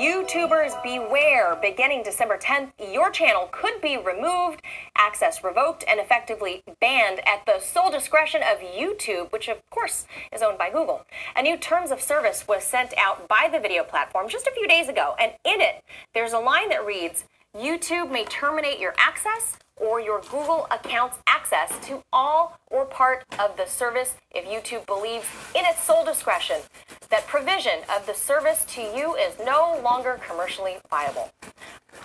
YouTubers beware. Beginning December 10th, your channel could be removed, access revoked, and effectively banned at the sole discretion of YouTube, which of course is owned by Google. A new terms of service was sent out by the video platform just a few days ago, and in it, there's a line that reads, YouTube may terminate your access or your Google account's access to all or part of the service if YouTube believes in its sole discretion that provision of the service to you is no longer commercially viable.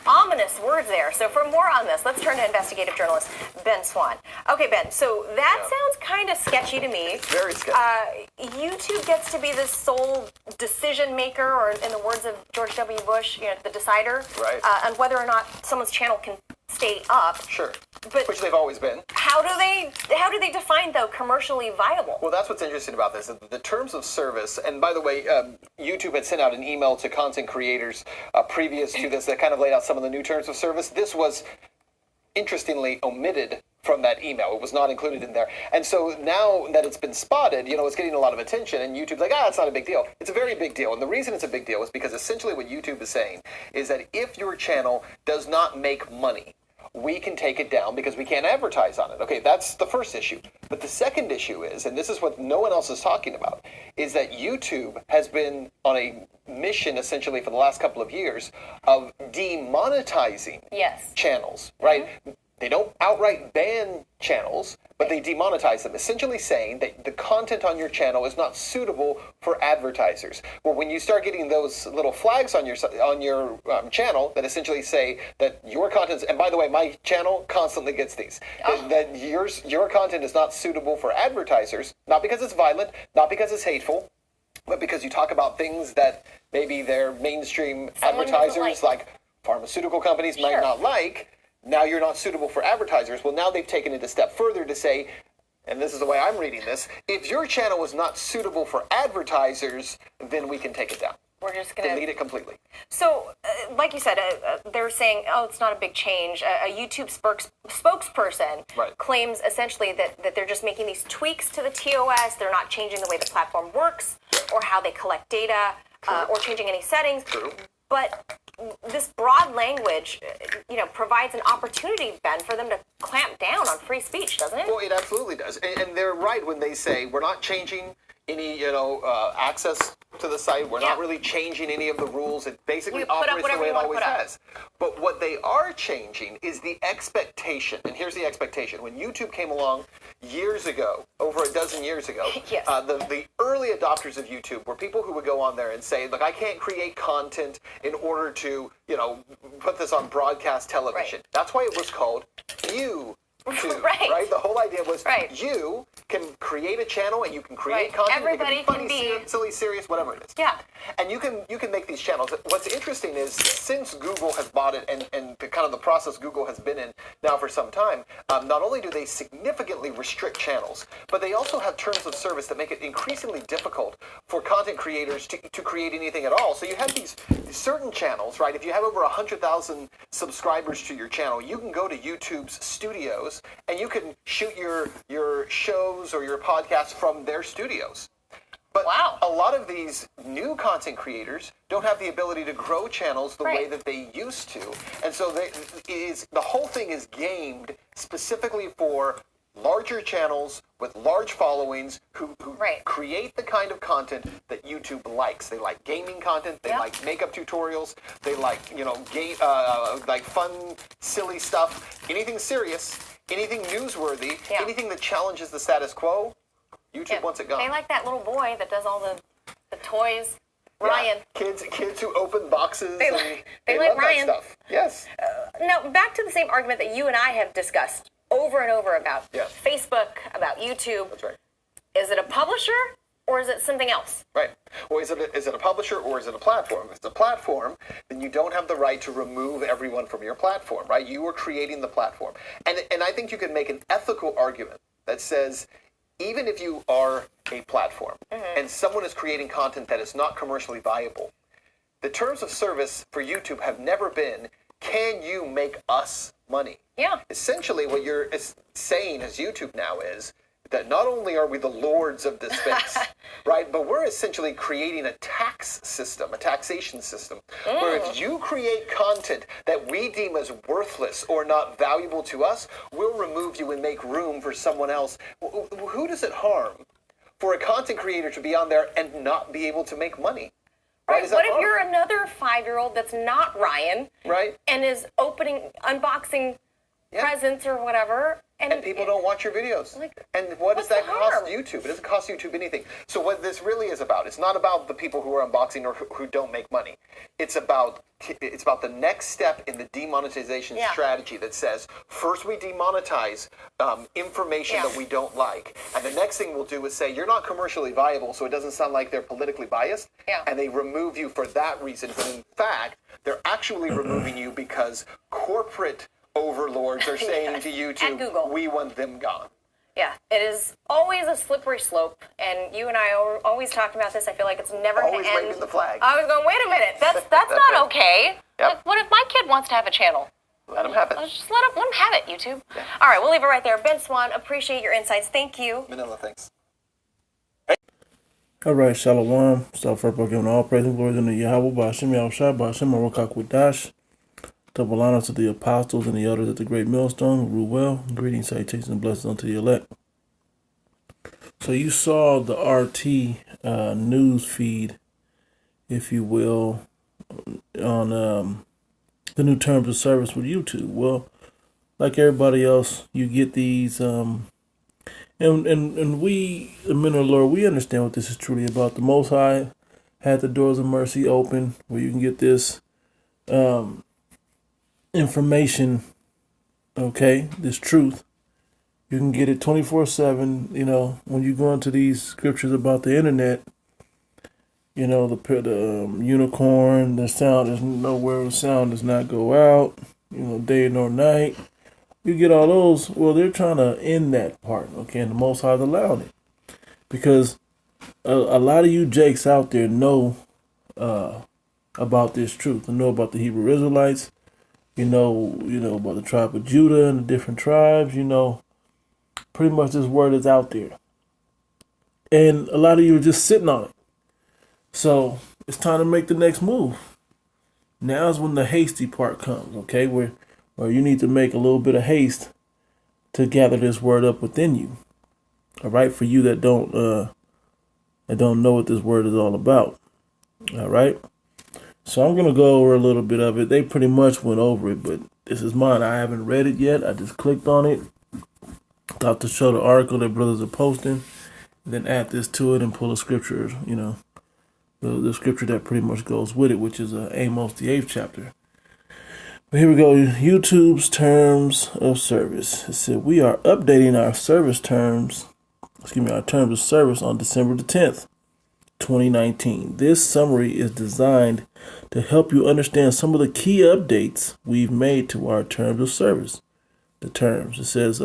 Ominous words there. So for more on this, let's turn to investigative journalist Ben Swan. Okay, Ben, so that sounds kind of sketchy to me. Very sketchy. YouTube gets to be the sole decision maker, or in the words of George W. Bush, the decider, right, on whether or not someone's channel can stay up. Sure. But which they've always been. How do they define, though, commercially viable? Well, that's what's interesting about this. The terms of service, and by the way, YouTube had sent out an email to content creators previous to this that kind of laid out some of the new terms of service. This was, interestingly, omitted from that email. It was not included in there. And so now that it's been spotted, it's getting a lot of attention, and YouTube's like, it's not a big deal. It's a very big deal. And the reason it's a big deal is because essentially what YouTube is saying is that if your channel does not make money, we can take it down because we can't advertise on it. Okay, that's the first issue. But the second issue is, and this is what no one else is talking about, is that YouTube has been on a mission essentially for the last couple of years of demonetizing channels, right? Mm-hmm. They don't outright ban channels, but they demonetize them, essentially saying that the content on your channel is not suitable for advertisers. Well, when you start getting those little flags on your channel that essentially say that your content, and by the way, my channel constantly gets these, that your content is not suitable for advertisers, not because it's violent, not because it's hateful, but because you talk about things that maybe their mainstream advertisers, like pharmaceutical companies, might not like. Now you're not suitable for advertisers. Well, now they've taken it a step further to say, and this is the way I'm reading this, if your channel is not suitable for advertisers, then we can take it down. We're just going to delete it completely. So, like you said, they're saying, it's not a big change. A YouTube spokesperson claims essentially that they're just making these tweaks to the TOS. They're not changing the way the platform works or how they collect data or changing any settings. True. But this broad language, provides an opportunity, Ben, for them to clamp down on free speech, doesn't it? Well, it absolutely does. And they're right when they say we're not changing any, access to the site. We're not really changing any of the rules. It basically operates the way it always has. But what they are changing is the expectation. And here's the expectation. When YouTube came along years ago, over a dozen years ago, the early adopters of YouTube were people who would go on there and say, look, I can't create content in order to, put this on broadcast television. That's why it was called YouTube. Right? The whole idea was you can create a channel and you can create content. Everybody can be funny, silly, serious, whatever it is. Yeah. And you can make these channels. What's interesting is since Google has bought it and the kind of the process Google has been in now for some time, not only do they significantly restrict channels, but they also have terms of service that make it increasingly difficult for content creators to create anything at all. So you have these certain channels, right? If you have over 100,000 subscribers to your channel, you can go to YouTube's studios and you can shoot your shows or your podcasts from their studios. But a lot of these new content creators don't have the ability to grow channels the way that they used to. And so the whole thing is gamed specifically for larger channels with large followings who create the kind of content that YouTube likes. They like gaming content. They like makeup tutorials. They like, like fun, silly stuff. Anything serious, anything newsworthy, anything that challenges the status quo, YouTube wants it gone. They like that little boy that does all the toys. Ryan. Kids who open boxes. They like love Ryan. That stuff. Yes. Now, back to the same argument that you and I have discussed over and over about Facebook, about YouTube. That's right. Is it a publisher or is it something else? Right. Well, is it a publisher or is it a platform? If it's a platform, then you don't have the right to remove everyone from your platform, right? You are creating the platform. And I think you can make an ethical argument that says, even if you are a platform and someone is creating content that is not commercially viable, the terms of service for YouTube have never been, can you make us money? Yeah. Essentially, what you're saying as YouTube now is that not only are we the lords of this space, right, but we're essentially creating a tax tax system, a taxation system, where if you create content that we deem as worthless or not valuable to us, we'll remove you and make room for someone else. Who does it harm for a content creator to be on there and not be able to make money? Right. What if you're another 5-year-old that's not Ryan, right, and is unboxing presents or whatever, and people don't watch your videos? And what does that cost YouTube? It doesn't cost YouTube anything. So what this really is about, it's not about the people who are unboxing or who don't make money. It's about the next step in the demonetization strategy that says, first we demonetize information that we don't like. And the next thing we'll do is say, you're not commercially viable, so it doesn't sound like they're politically biased. And they remove you for that reason. But in fact, they're actually removing you because corporate overlords are saying to YouTube, we want them gone. Yeah, it is always a slippery slope, and you and I are always talking about this. I feel like it's never going to end. Always waving the flag. I was going, wait a minute, that's not okay. Yep. Like, what if my kid wants to have a channel? Let him have it. Just let him have it, YouTube. Yeah. All right, we'll leave it right there. Ben Swan, appreciate your insights. Thank you. Manila, thanks. All right, Shalom. Start first by giving all praise and glory to the Yahweh, Ba'ashem Yahushua, Ba'ashem Arokak Wadash. Double honor to the apostles and the elders at the great millstone who rule well. Greetings, salutations, and blessings unto the elect. So you saw the RT news feed, if you will, on the new terms of service with YouTube. Well, like everybody else, you get these, and we, the men of the Lord, we understand what this is truly about. The Most High had the doors of mercy open where you can get this information, okay, this truth. You can get it 24/7. You know, when you go into these scriptures about the internet, you know, the unicorn, the sound, there's nowhere the sound does not go out, you know, day nor night. You get all those. Well, they're trying to end that part, okay, and the Most High is allowing it. Because a lot of you jakes out there know about this truth and know about the Hebrew Israelites. You know about the tribe of Judah and the different tribes. You know, pretty much this word is out there. And a lot of you are just sitting on it. So it's time to make the next move. Now is when the hasty part comes, okay? Where you need to make a little bit of haste to gather this word up within you. All right, for you that don't know what this word is all about. All right. So I'm going to go over a little bit of it. They pretty much went over it, but this is mine. I haven't read it yet. I just clicked on it. Thought to show the article that brothers are posting, and then add this to it and pull a scripture, you know, the scripture that pretty much goes with it, which is Amos, the 8th chapter. But here we go. YouTube's terms of service. It said, we are updating our our terms of service on December the 10th. 2019. This summary is designed to help you understand some of the key updates we've made to our terms of service. The terms. It says,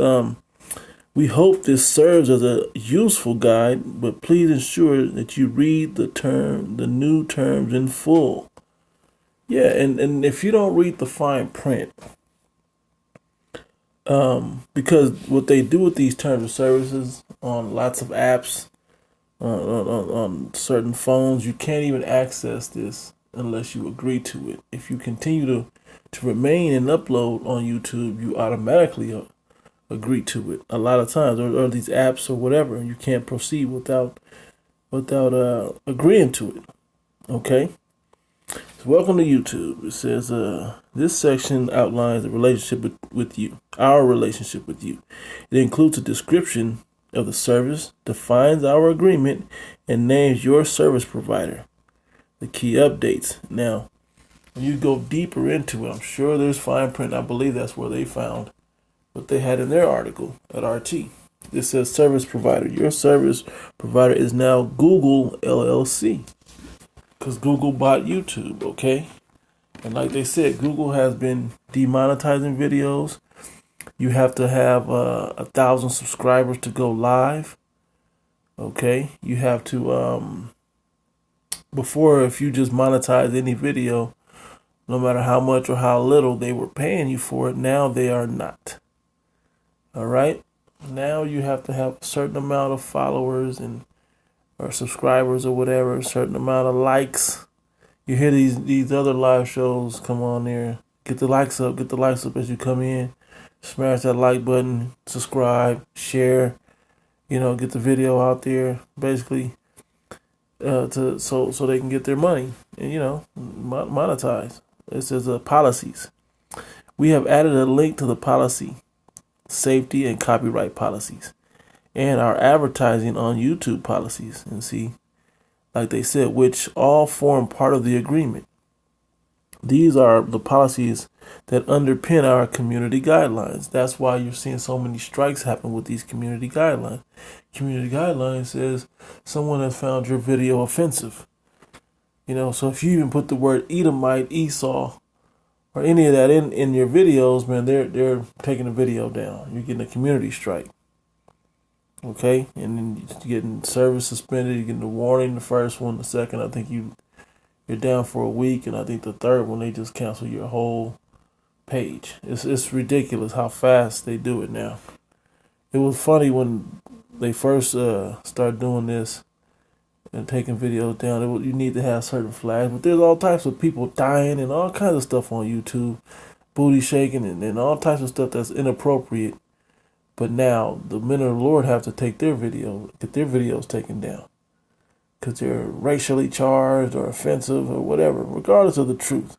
we hope this serves as a useful guide, but please ensure that you read the new terms in full. Yeah, and if you don't read the fine print, because what they do with these terms of services on lots of apps, on certain phones, you can't even access this unless you agree to it. If you continue to remain and upload on YouTube, you automatically agree to it. A lot of times, or these apps or whatever, you can't proceed without agreeing to it. Okay. So welcome to YouTube. It says this section outlines the relationship with you, our relationship with you. It includes a description of the service, defines our agreement, and names your service provider. The key updates. Now, when you go deeper into it, I'm sure there's fine print. I believe that's where they found what they had in their article at RT. This says service provider. Your service provider is now Google LLC, because Google bought YouTube, okay? And like they said, Google has been demonetizing videos. You have to have 1,000 subscribers to go live. Okay, you have to before, if you just monetize any video, no matter how much or how little they were paying you for it, now they are not. All right, now you have to have a certain amount of followers and or subscribers or whatever, a certain amount of likes. You hear these other live shows come on there. Get the likes up as you come in. Smash that like button, subscribe, share, get the video out there, basically, so they can get their money and, monetize. It says policies. We have added a link to the policy, safety and copyright policies, and our advertising on YouTube policies. And see, like they said, which all form part of the agreement. These are the policies that underpin our community guidelines. That's why you're seeing so many strikes happen with these community guidelines. Community guidelines says someone has found your video offensive. So if you even put the word Edomite, Esau, or any of that in your videos, man, they're taking the video down. You're getting a community strike. Okay? And then you're getting service suspended, you're getting a warning, the first one, the second, I think you're down for a week, and I think the third one, they just cancel your whole page. It's ridiculous how fast they do it now. It was funny when they first started doing this and taking videos down. You need to have certain flags, but there's all types of people dying and all kinds of stuff on YouTube, booty shaking and all types of stuff that's inappropriate. But now the men of the Lord have to get their videos taken down because they're racially charged or offensive or whatever, regardless of the truth.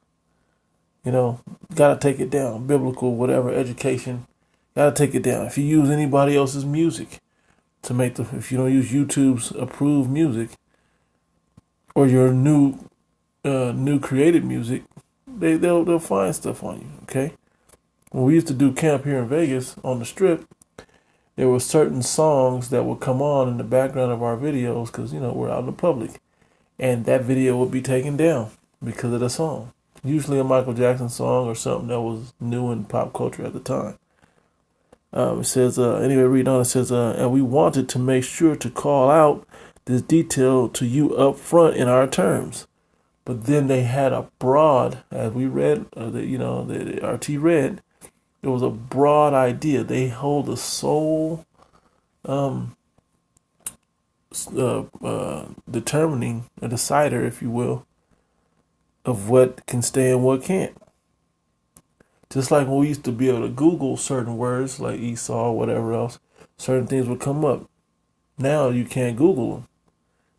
Got to take it down. Biblical, whatever, education, got to take it down. If you use anybody else's music if you don't use YouTube's approved music or your new created music, they'll find stuff on you. Okay. When we used to do camp here in Vegas on the Strip, there were certain songs that would come on in the background of our videos because, we're out in the public. And that video would be taken down because of the song. Usually a Michael Jackson song or something that was new in pop culture at the time. It says, read on, it says, and we wanted to make sure to call out this detail to you up front in our terms. But then they had a broad, as we read, the RT read, it was a broad idea. They hold the sole determining, a decider, if you will, of what can stay and what can't. Just like when we used to be able to Google certain words like Esau or whatever else, certain things would come up. Now you can't Google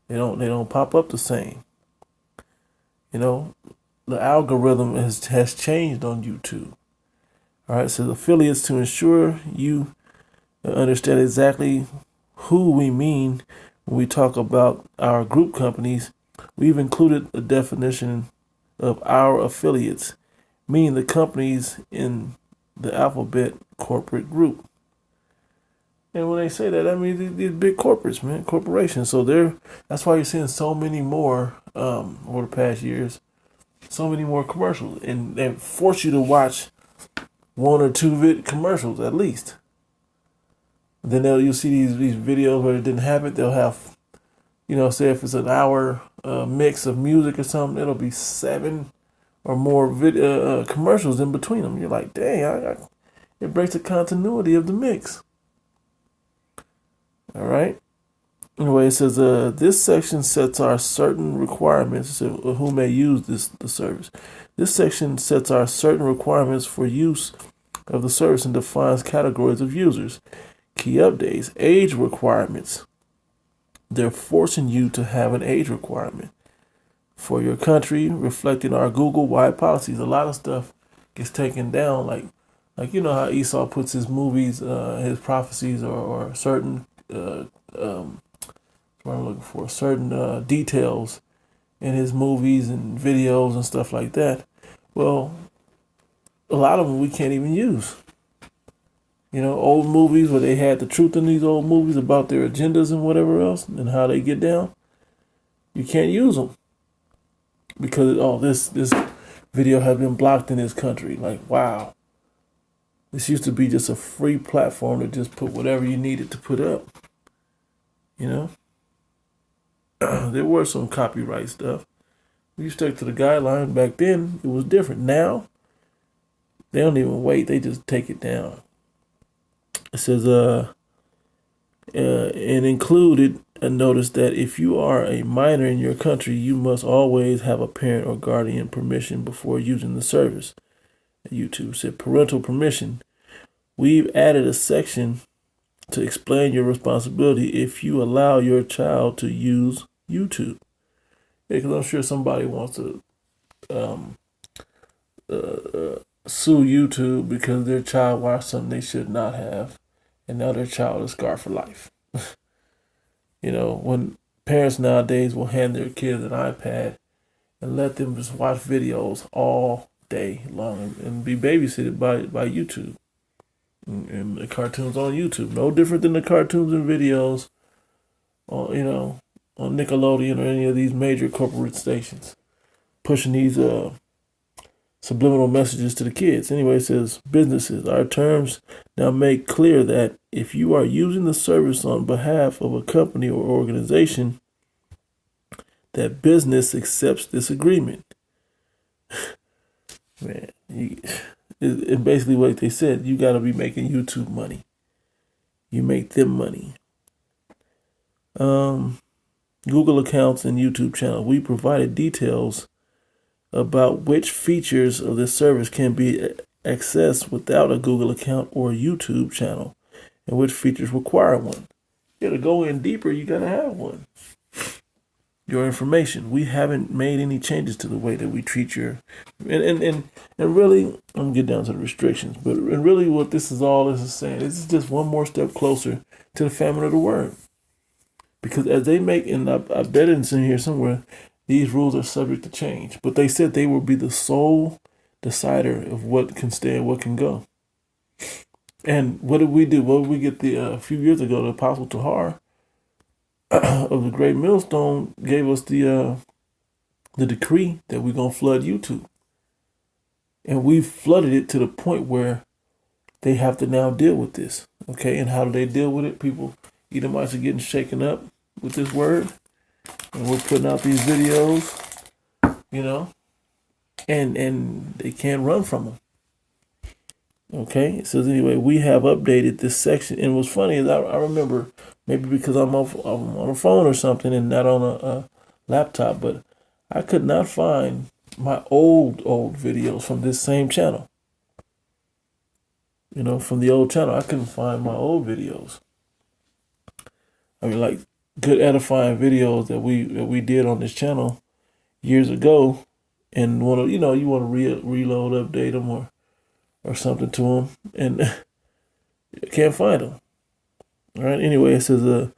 them. They don't pop up the same. The algorithm has changed on YouTube. All right, so affiliates, to ensure you understand exactly who we mean when we talk about our group companies, we've included a definition of our affiliates, meaning the companies in the alphabet corporate group. And when they say that, I mean these big corporates, man, corporations. So that's why you're seeing so many more over the past years, so many more commercials, and they force you to watch one or two commercials at least. Then you'll see these videos where it didn't have it. They'll have, say if it's an hour mix of music or something, it'll be 7 or more commercials in between them. You're like, dang, it breaks the continuity of the mix. All right. Anyway, it says this section sets our certain requirements of who may use the service. This section sets our certain requirements for use of the service and defines categories of users. Key updates, age requirements. They're forcing you to have an age requirement for your country, reflecting our Google-wide policies. A lot of stuff gets taken down, like how Esau puts his movies, his prophecies, or certain what I'm looking for, certain details in his movies and videos and stuff like that. Well, a lot of them we can't even use. Old movies where they had the truth in these old movies about their agendas and whatever else and how they get down. You can't use them because, this video has been blocked in this country. Like, wow. This used to be just a free platform to just put whatever you needed to put up. There were some copyright stuff. We stuck to the guidelines. Back then, it was different. Now, they don't even wait. They just take it down. It says, and included notice that if you are a minor in your country, you must always have a parent or guardian permission before using the service. YouTube said parental permission. We've added a section to explain your responsibility if you allow your child to use YouTube. Because I'm sure somebody wants to sue YouTube because their child watched something they should not have, and now their child is scarred for life. When parents nowadays will hand their kids an iPad and let them just watch videos all day long and be babysitted by YouTube and the cartoons on YouTube. No different than the cartoons and videos on Nickelodeon or any of these major corporate stations pushing these subliminal messages to the kids. Anyway, it says businesses. Our terms now make clear that if you are using the service on behalf of a company or organization, that business accepts this agreement. Man, and basically what they said, you got to be making YouTube money. You make them money. Google accounts and YouTube channel. We provided details about which features of this service can be accessed without a Google account or YouTube channel, and which features require one. To go in deeper, you gotta have one. Your information. We haven't made any changes to the way that we treat your and really, I'm gonna get down to the restrictions, but really what this is all is saying, this is just one more step closer to the family of the word. Because as they make, and I bet it's in here somewhere, these rules are subject to change. But they said they will be the sole decider of what can stay and what can go. And what did we do? What did we get a few years ago? The Apostle Tahar of the Great Millstone gave us the decree that we're going to flood YouTube. And we flooded it to the point where they have to now deal with this. Okay, and how do they deal with it? People, Edomites are getting shaken up with this word. And we're putting out these videos, and they can't run from them. Okay, it says anyway, we have updated this section. And what's funny is I remember, maybe because I'm on a phone or something and not on a laptop, but I could not find my old videos from this same channel. From the old channel, I couldn't find my old videos. I mean, like good edifying videos that we did on this channel years ago, and you want to reload, update them or something to them, and can't find them. All right. Anyway, it says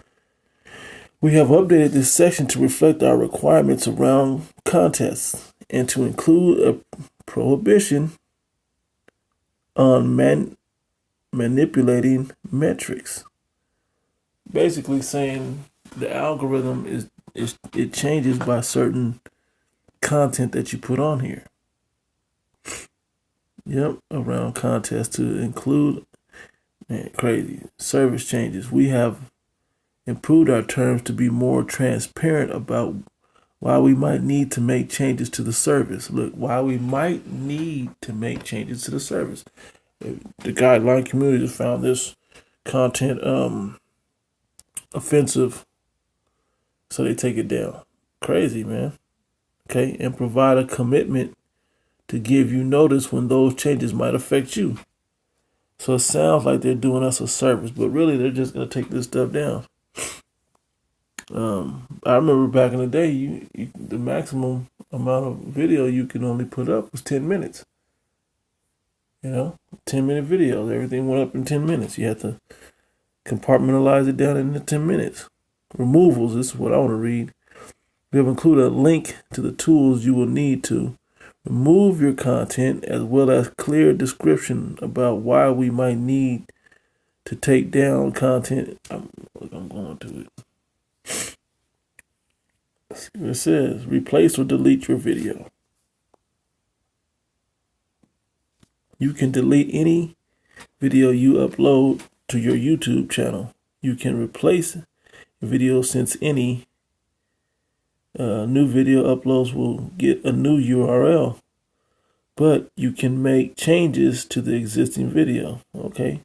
we have updated this section to reflect our requirements around contests and to include a prohibition on manipulating metrics. Basically saying the algorithm it changes by certain content that you put on here. Yep, around contests to include, crazy service changes. We have improved our terms to be more transparent about why we might need to make changes to the service. Look, why we might need to make changes to the service. The guideline community has found this content offensive, so they take it down. Crazy, man. Okay, and provide a commitment to give you notice when those changes might affect you. So it sounds like they're doing us a service, but really they're just going to take this stuff down. I remember back in the day, the maximum amount of video you can only put up was 10 minutes. 10-minute videos. Everything went up in 10 minutes. You had to compartmentalize it down into 10 minutes. Removals, this is what I want to read. We have included a link to the tools you will need to remove your content, as well as clear description about why we might need to take down content. I'm going to it. Let's see what it says. Replace or delete your video. You can delete any video you upload to your YouTube channel. You can replace a video since any new video uploads will get a new URL, but you can make changes to the existing video. Okay,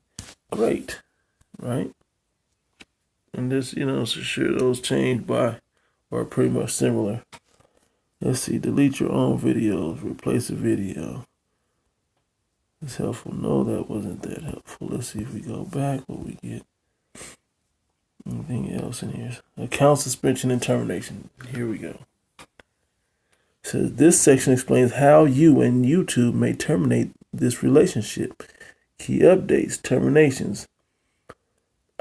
great, right? And this, sure those change by or are pretty much similar. Let's see, delete your own videos, replace a video. It's helpful. No, that wasn't that helpful. Let's see if we go back, what we get. Anything else in here? Account suspension and termination. Here we go. It says this section explains how you and YouTube may terminate this relationship. Key updates, terminations.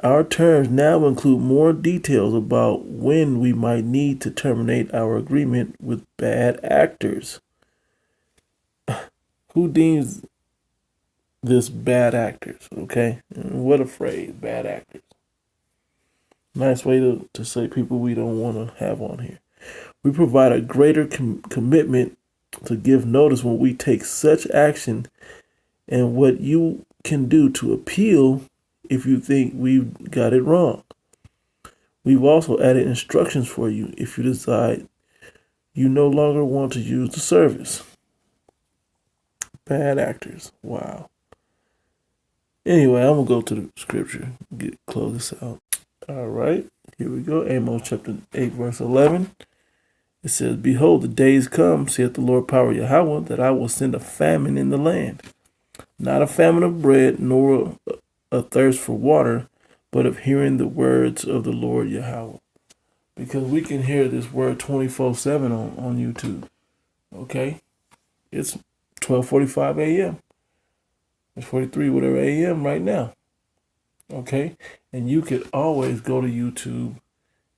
Our terms now include more details about when we might need to terminate our agreement with bad actors. Who deems this bad actors? Okay, and what a phrase, bad actors. Nice way to say people we don't want to have on here. We provide a greater commitment to give notice when we take such action and what you can do to appeal if you think we've got it wrong. We've also added instructions for you if you decide you no longer want to use the service. Bad actors. Wow. Anyway, I'm going to go to the scripture. Close this out. All right. Here we go. Amos chapter 8, verse 11. It says, Behold, the days come, saith the Lord power Yahweh, that I will send a famine in the land. Not a famine of bread, nor a thirst for water, but of hearing the words of the Lord Yahweh. Because we can hear this word 24/7 on YouTube. Okay? It's 12:45 a.m. It's 43 whatever a.m. right now. Okay? And you could always go to YouTube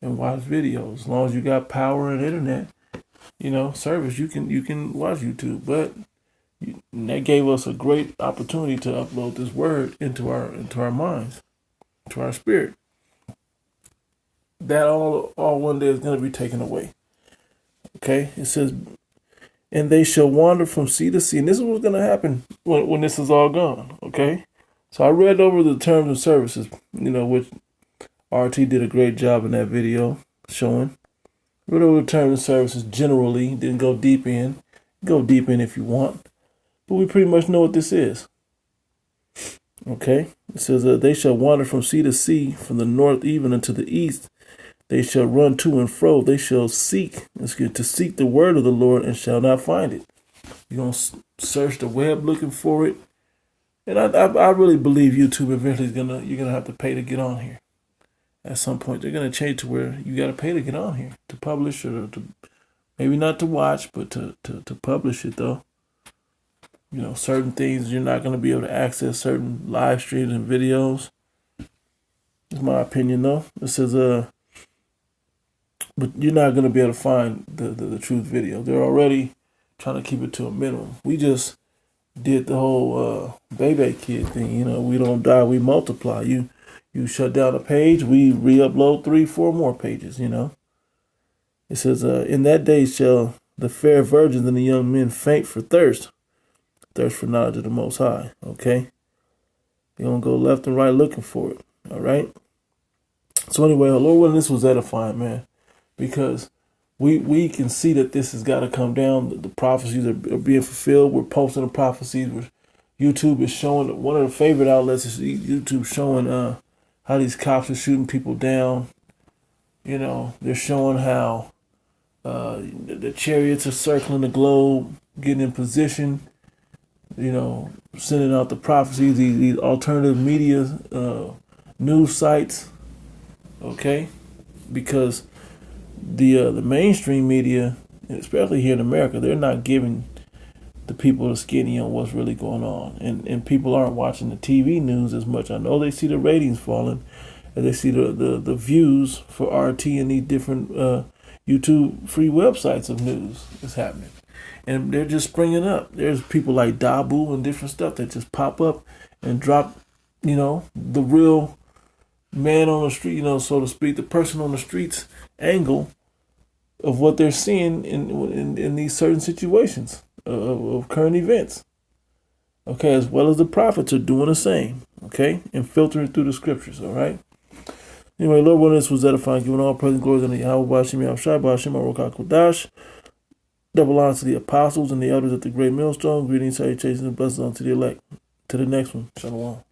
and watch videos. As long as you got power and internet, service, you can watch YouTube. But that gave us a great opportunity to upload this word into our minds, to our spirit. That all one day is going to be taken away. Okay? It says, and they shall wander from sea to sea. And this is what's going to happen when this is all gone. Okay? So I read over the terms and services, which RT did a great job in that video showing. Read over the terms and services generally, didn't go deep in. Go deep in if you want. But we pretty much know what this is. Okay? It says, they shall wander from sea to sea, from the north even unto the east. They shall run to and fro. They shall seek the word of the Lord and shall not find it. You're going to search the web looking for it. And I really believe YouTube eventually you're going to have to pay to get on here. At some point, they're going to change to where you got to pay to get on here, to publish or to, maybe not to watch, but to publish it though. Certain things you're not going to be able to access, certain live streams and videos. That's my opinion though. It says, but you're not going to be able to find the truth video. They're already trying to keep it to a minimum. We just did the whole baby kid thing. We don't die, we multiply. You shut down a page, we re-upload 3-4 more pages. It says, in that day shall the fair virgins and the young men faint for thirst for knowledge of the Most High. Okay, you don't go left and right looking for it. All right. So anyway, Lord willing, this was edifying, man, because we can see that this has got to come down. The prophecies are being fulfilled. We're posting the prophecies. YouTube is showing, one of the favorite outlets is YouTube showing how these cops are shooting people down. They're showing how the chariots are circling the globe, getting in position, sending out the prophecies, these alternative media news sites. Okay? Because the mainstream media, especially here in America, they're not giving the people the skinny on what's really going on. And people aren't watching the TV news as much. I know they see the ratings falling, and they see the views for RT and these different YouTube free websites of news is happening. And they're just springing up. There's people like Dabu and different stuff that just pop up and drop, the real man on the street, so to speak, the person on the streets angle of what they're seeing in these certain situations of current events. Okay, as well as the prophets are doing the same. Okay, and filtering through the scriptures. All right. Anyway, Lord, when this was edifying, giving all praise and glory unto Yahweh, Bashim Yahushai, Bashim Arokah Kodash. Double honor to the apostles and the elders at the great millstone. Greetings, salutations, and blessings unto the elect. To the next one. Shalom.